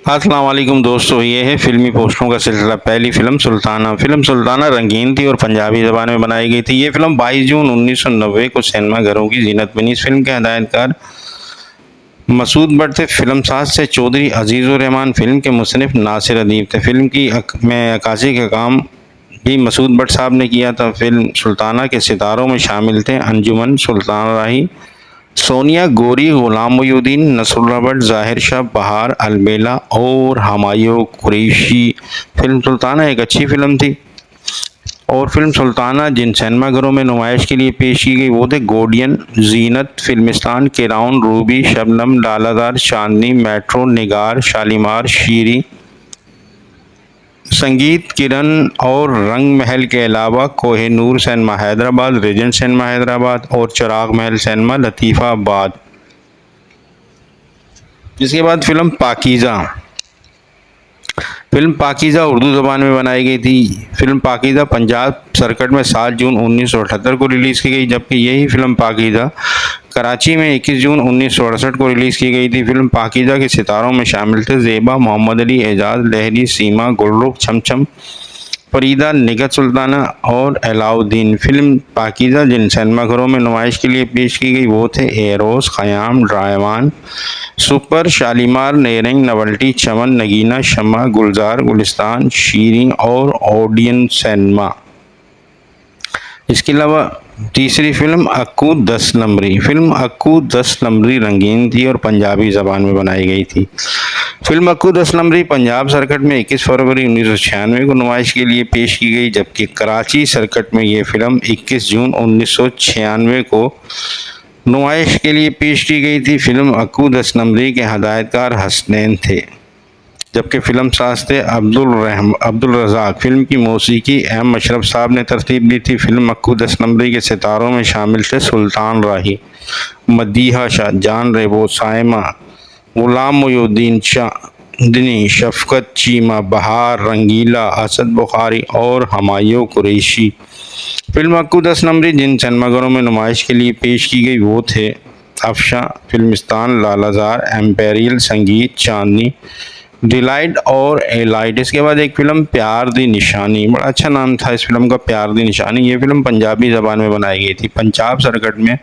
السلام علیکم دوستو، یہ ہے فلمی پوسٹروں کا سلسلہ۔ پہلی فلم سلطانہ رنگین تھی اور پنجابی زبان میں بنائی گئی تھی۔ یہ فلم 22 جون 1990 کو سینما گھروں کی زینت بنی۔ اس فلم کے ہدایت کار مسعود بٹ تھے، فلم ساز تھے چودھری عزیز الرحمان، فلم کے مصنف ناصر ادیب تھے۔ فلم کی میں عکاسی کا کام بھی مسعود بٹ صاحب نے کیا تھا۔ فلم سلطانہ کے ستاروں میں شامل تھے انجمن، سلطان راہی، سونیا گوری، غلام محی الدین، نصر اللہ بٹ، ظاہر شاہ، بہار البیلا اور ہمایوں قریشی۔ فلم سلطانہ ایک اچھی فلم تھی، اور فلم سلطانہ جن سینما گھروں میں نمائش کے لیے پیش کی گئی وہ تھے گوڈین، زینت، فلمستان، کراؤن، روبی، شبنم، لالا زار، چاندنی، میٹرو، نگار، شالیمار، شیری، سنگیت، کرن اور رنگ محل کے علاوہ Koh Noor cinema Hyderabad, Regent cinema Hyderabad اور چراغ محل سینما لطیفہ آباد۔ اس کے بعد فلم پاکیزہ اردو زبان میں بنائی گئی تھی۔ فلم پاکیزہ پنجاب سرکٹ میں 7 جون 1978 کو ریلیز کی گئی، جبکہ یہی فلم پاکیزہ کراچی میں 21 جون 1968 کو ریلیز کی گئی تھی۔ فلم پاکیزہ کے ستاروں میں شامل تھے زیبا، محمد علی، اعجاز لہری، سیما، گلرخ، چھم، فریدہ، نگہت سلطانہ اور علاء الدین۔ فلم پاکیزہ جن سینما گھروں میں نمائش کے لیے پیش کی گئی وہ تھے ایروس، خیام، ڈرائیوان، سپر، شالیمار، نیرنگ، نولٹی، چمن، نگینہ، شمع، گلزار، گلستان، شیریں اور اوڈین سینما۔ اس کے علاوہ تیسری فلم اکو 10 نمبری۔ فلم اکو 10 نمبری رنگین تھی اور پنجابی زبان میں بنائی گئی تھی۔ فلم اکو 10 نمبری پنجاب سرکٹ میں 21 فروری 1996 کو نمائش کے لیے پیش کی گئی، جبکہ کراچی سرکٹ میں یہ فلم 21 جون 1996 کو نمائش کے لیے پیش کی گئی تھی۔ فلم اکو 10 نمبری کے ہدایت کار حسنین تھے، جبکہ فلم ساز تھے عبدالرزاق۔ فلم کی موسیقی ایم اشرف صاحب نے ترتیب دی تھی۔ فلم اکو 10 نمبری کے ستاروں میں شامل تھے سلطان راہی، مدیحہ شاہ، جان ریبو، سائمہ، غلام محی الدین، چاندنی، شفقت چیمہ، بہار رنگیلا، اسد بخاری اور ہمایوں قریشی۔ فلم اکو 10 نمبری جن سینما گھروں میں نمائش کے لیے پیش کی گئی وہ تھے افشاں، فلمستان، لالا زار، ایمپیریل، سنگیت، چاندنی، ڈیلائٹ اور ایلائٹ۔ اس کے بعد ایک فلم پیار دی نشانی، بڑا اچھا نام تھا اس فلم کا، پیار دی نشانی۔ یہ فلم پنجابی زبان میں بنائی گئی تھی۔ پنجاب سرکٹ میں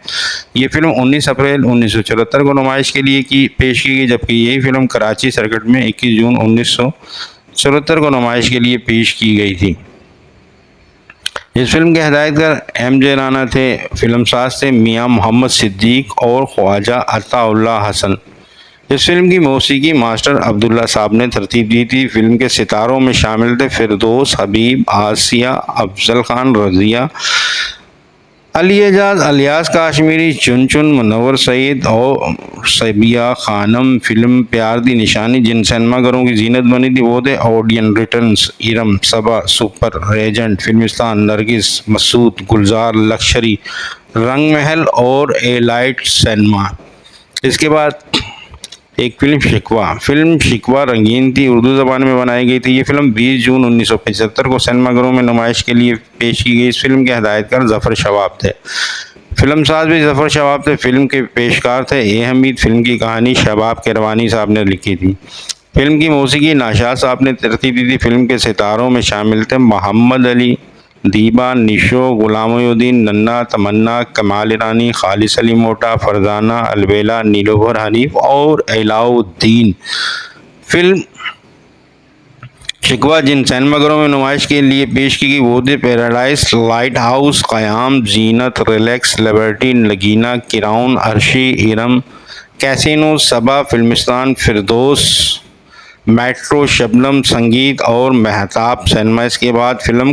یہ فلم 19 اپریل 1974 کو نمائش کے لیے پیش کی گئی، جبکہ یہی فلم کراچی سرکٹ میں 21 جون 1974 کو نمائش کے لیے پیش کی گئی تھی۔ اس فلم کے ہدایت کار ایم جے رانا تھے، فلم ساز تھے میاں محمد صدیق اور خواجہ عطا اللہ حسن۔ اس فلم کی موسیقی ماسٹر عبداللہ صاحب نے ترتیب دی تھی۔ فلم کے ستاروں میں شامل تھے فردوس، حبیب، آسیہ، افضل خان، رضیہ، علی اعجاز، الیاس کاشمیری، چن، منور سعید اور صبیہ خانم۔ فلم پیار دی نشانی جن سینما گھروں کی زینت بنی تھی وہ تھے اوڈین، ریٹرنز، ارم، صبا، سپر، ریجنٹ، فلمستان، نرگس، مسعود، گلزار، لکشری، رنگ محل اور ایلائٹ سینما۔ اس کے بعد ایک فلم شکوہ رنگین تھی، اردو زبان میں بنائی گئی تھی۔ یہ فلم 20 جون 1975 کو سینما گھروں میں نمائش کے لیے پیش کی گئی۔ اس فلم کے ہدایت کار ظفر شواب تھے، فلم ساز بھی ظفر شواب تھے، فلم کے پیشکار تھے اے حمید۔ فلم کی کہانی شباب کیروانی صاحب نے لکھی تھی۔ فلم کی موسیقی ناشاد صاحب نے ترتیب دی تھی۔ فلم کے ستاروں میں شامل تھے محمد علی، دیبا، نشو، غلام محی الدین، ننا، تمنا، کمال ایرانی، خالص علی موٹا، فرزانہ، البیلا، نیلوفر حنیف اور علاء الدین۔ فلم شکوہ جن سینما گھروں میں نمائش کے لیے پیش کی گئی وہ تھے paradise, Lighthouse, Qayam, Zeenat, Relax, Liberty, Nagina, Crown, Arshi, Iram, Casino, Saba, Filmistan, Firdaus, Metro, Shabnam, Sangeet اور مہتاب سینما۔ اس کے بعد فلم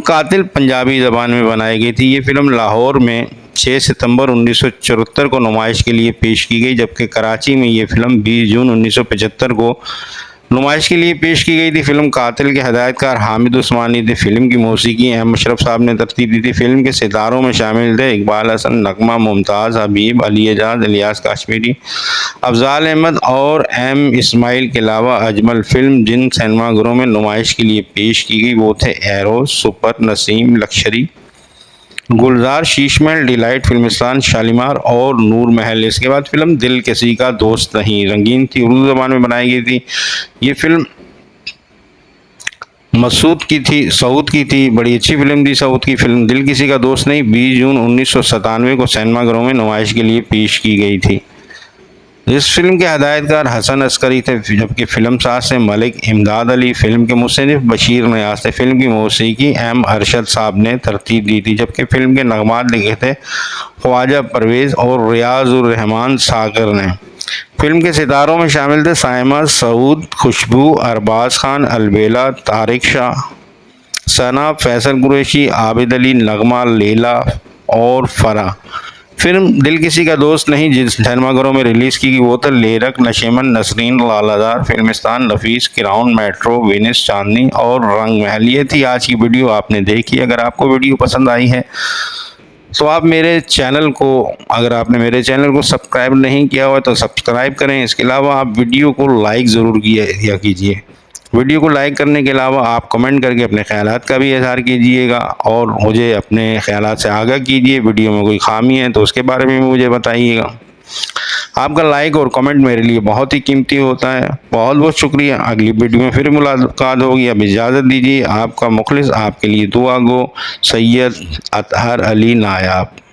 قاتل پنجابی زبان میں بنائی گئی تھی۔ یہ فلم لاہور میں 6 ستمبر 1974 کو نمائش کے لیے پیش کی گئی، جبکہ کراچی میں یہ فلم 20 جون 1975 کو نمائش کے لیے پیش کی گئی تھی۔ فلم قاتل کے ہدایت کار حامد عثمانی تھے، فلم کی موسیقی ایم اشرف صاحب نے ترتیب دی تھی۔ فلم کے ستاروں میں شامل تھے اقبال حسن، نغمہ، ممتاز، حبیب، علی اعجاز، الیاس کاشمیری، افضال احمد اور ایم اسماعیل کے علاوہ اجمل۔ فلم جن سینما گھروں میں نمائش کے لیے پیش کی گئی وہ تھے ایروس، سپر، نسیم، لکشری، گلزار، شیش محل، ڈیلائٹ، فلمستان، شالیمار اور نور محل۔ اس کے بعد فلم دل کسی کا دوست نہیں، رنگین تھی، اردو زبان میں بنائی گئی تھی۔ یہ فلم سعود کی تھی، بڑی اچھی فلم تھی سعود کی فلم دل کسی کا دوست نہیں، 20 جون 1997 کو سینما گھروں میں نمائش کے لیے پیش کی گئی تھی۔ اس فلم کے ہدایت کار حسن عسکری تھے، جبکہ فلم ساز سے ملک امداد علی، فلم کے مصنف بشیر نیاز تھے، فلم کی موسیقی ایم ارشد صاحب نے ترتیب دی تھی، جبکہ فلم کے نغمات لکھے تھے خواجہ پرویز اور ریاض الرحمان ساغر نے۔ فلم کے ستاروں میں شامل تھے سائمہ سعود، خوشبو، ارباز خان، البیلا، طارق شاہ، ثنا، فیصل قریشی، عابد علی، نغمہ، لیلا اور فرح۔ فلم دل کسی کا دوست نہیں جس سینما گھروں میں ریلیز کی گئی وہ تھا لیرک، نشیمن، نسرین، لالہ دار، فلمستان، نفیس، کراؤن، میٹرو، وینس، چاندنی اور رنگ محل۔ یہ تھی آج کی ویڈیو، آپ نے دیکھی۔ اگر آپ کو ویڈیو پسند آئی ہے تو اگر آپ نے میرے چینل کو سبسکرائب نہیں کیا ہوا تو سبسکرائب کریں۔ اس کے علاوہ آپ ویڈیو کو لائک ضرور کیا کیجیے۔ ویڈیو کو لائک کرنے کے علاوہ آپ کمنٹ کر کے اپنے خیالات کا بھی اظہار کیجیے گا اور مجھے اپنے خیالات سے آگاہ کیجیے۔ ویڈیو میں کوئی خامی ہے تو اس کے بارے میں مجھے بتائیے گا۔ آپ کا لائک اور کمنٹ میرے لیے بہت ہی قیمتی ہوتا ہے۔ بہت بہت شکریہ۔ اگلی ویڈیو میں پھر ملاقات ہوگی۔ اب اجازت دیجیے۔ آپ کا مخلص، آپ کے لیے دعا گو، سید اطہر علی نایاب۔